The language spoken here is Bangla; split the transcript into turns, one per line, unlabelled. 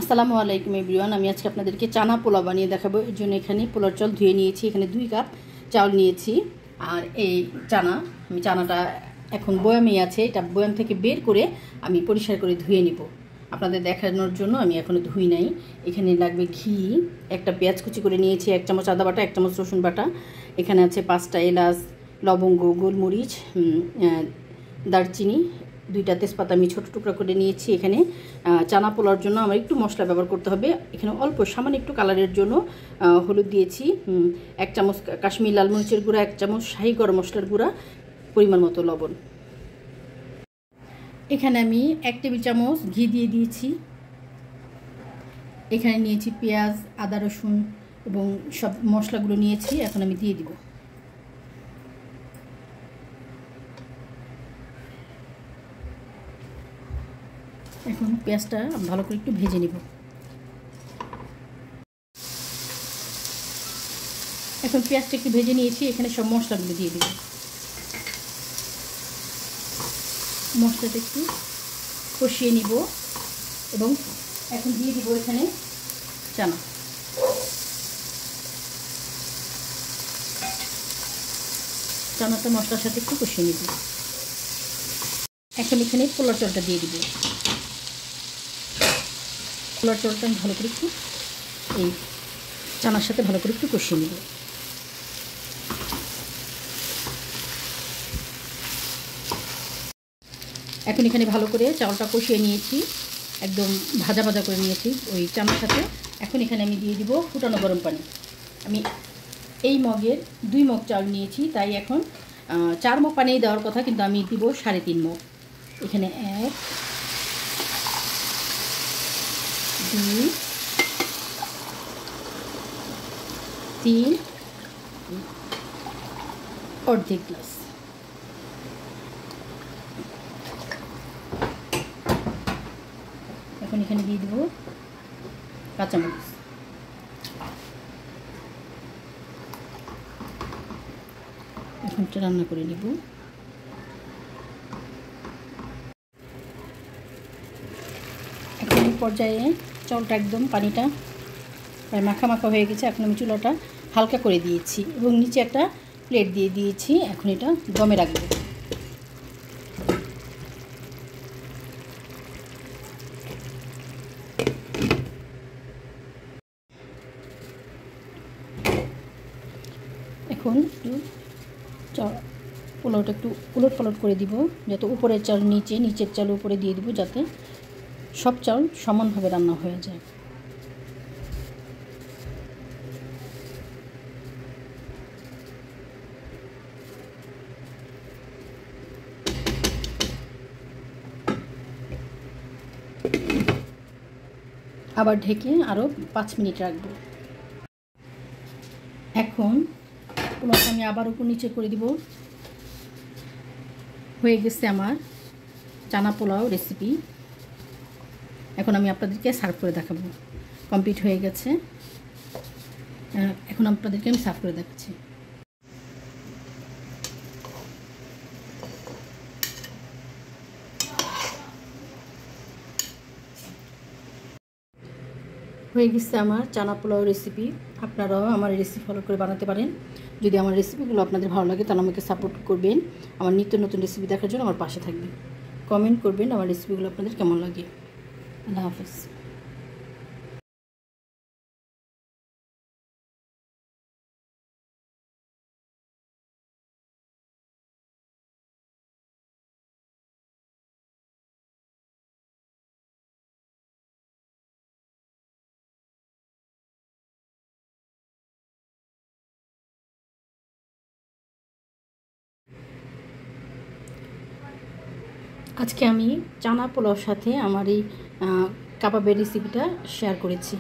আসসালামু আলাইকুম এভরিওয়ান। আমি আজকে আপনাদেরকে চানা পোলাও বানিয়ে দেখাবো। এর জন্য এখানে পোলার চাল ধুয়ে নিয়েছি, এখানে 2 কাপ চাল নিয়েছি। আর এই চানাটা এখন বয়ামে আছে, এটা বয়াম থেকে বের করে আমি পরিষ্কার করে ধুয়ে নিব আপনাদের দেখানোর জন্য। আমি এখনও ধুই নাই। এখানে লাগবে ঘি, একটা পেঁয়াজ কুচি করে নিয়েছি, 1 চামচ আদা বাটা, 1 চামচ রসুন বাটা, এখানে আছে 5টা এলাচ, লবঙ্গ, গোলমরিচ, দারচিনি, 2টা তেজপাতা আমি ছোটো টুকরা করে নিয়েছি। এখানে চানা পোলার জন্য আমার একটু মশলা ব্যবহার করতে হবে। এখানে অল্প সামান্য একটু কালারের জন্য হলুদ দিয়েছি, 1 চামচ কাশ্মীরি লাল মরিচের গুঁড়া, 1 চামচ শাহি গরম মশলার গুঁড়া, পরিমাণ মতো লবণ। এখানে আমি 1 টেবিল চামচ ঘি দিয়ে দিয়েছি। এখানে নিয়েছি পেঁয়াজ, আদা, রসুন এবং সব মশলাগুলো নিয়েছি। এখন আমি দিয়ে দিব। এখন পেঁয়াজটা ভালো করে একটু ভেজে নিব। এখন পেঁয়াজটা একটু ভেজে নিয়েছি, এখানে সব মশলাগুলো দিয়ে দিব। মশলাটা একটু কষিয়ে নিব এবং এখন দিয়ে দিব এখানে চানাটা মশলার সাথে একটু কষিয়ে নিব। এখন এখানে পোলার চালটা দিয়ে দিব। পোলার চালটা আমি ভালো করে একটু এই চানার সাথে ভালো করে একটু কষিয়ে নিব। এখন এখানে ভালো করে চালটা কষিয়ে নিয়েছি, একদম ভাজা ভাজা করে নিয়েছি ওই চানার সাথে। এখন এখানে আমি দিয়ে দিব ফুটানো গরম পানি। আমি এই মগের 2 মগ চাল নিয়েছি, তাই এখন 4 মগ পানি দেওয়ার কথা, কিন্তু আমি দিব 3.5 মগ। এখানে 1, 2, 3, অর্ধেক গ্লাস। এখন এখানে দিয়ে দেব কাঁচামরিচ। এখন রান্না করে নেব। এখন এই পর্যায়ে চালটা একদম পানিটা প্রায় মাখা মাখা হয়ে গেছে। এখন আমি চুলাটা হালকা করে দিয়েছি এবং নিচে একটা প্লেট দিয়ে দিয়েছি। এখন এটা দমে রাখবো। এখন পোলাওটা একটু উলট পালট করে দিব, যাতে উপরের চাল নিচে, নিচের চাল উপরে দিয়ে দিব, যাতে সব চাল সমানভাবে রান্না হয়ে যায়। আবার ঢেকে আরও 5 মিনিট রাখবো। এখন পোলাওটা আমি আবার উপর নিচে করে দিব। হয়ে গেছে আমার চানা পোলাও রেসিপি। এখন আমি আপনাদেরকে সার্ভ করে দেখাবো। কমপ্লিট হয়ে গেছে। এখন আপনাদেরকে আমি সার্ভ করে দেখাচ্ছি। হয়ে গেছে আমার চানা পোলাও রেসিপি। আপনারাও আমার রেসিপি ফলো করে বানাতে পারেন। যদি আমার রেসিপিগুলো আপনাদের ভালো লাগে তাহলে আমাকে সাপোর্ট করবেন। আমার নিত্য নতুন রেসিপি দেখার জন্য আমার পাশে থাকবেন। কমেন্ট করবেন আমার রেসিপিগুলো আপনাদের কেমন লাগে। আল্লাহ হাফেজ। আজকে আমি চানা পোলাওর সাথে আমার এই কাবাবের রেসিপিটা শেয়ার করেছি।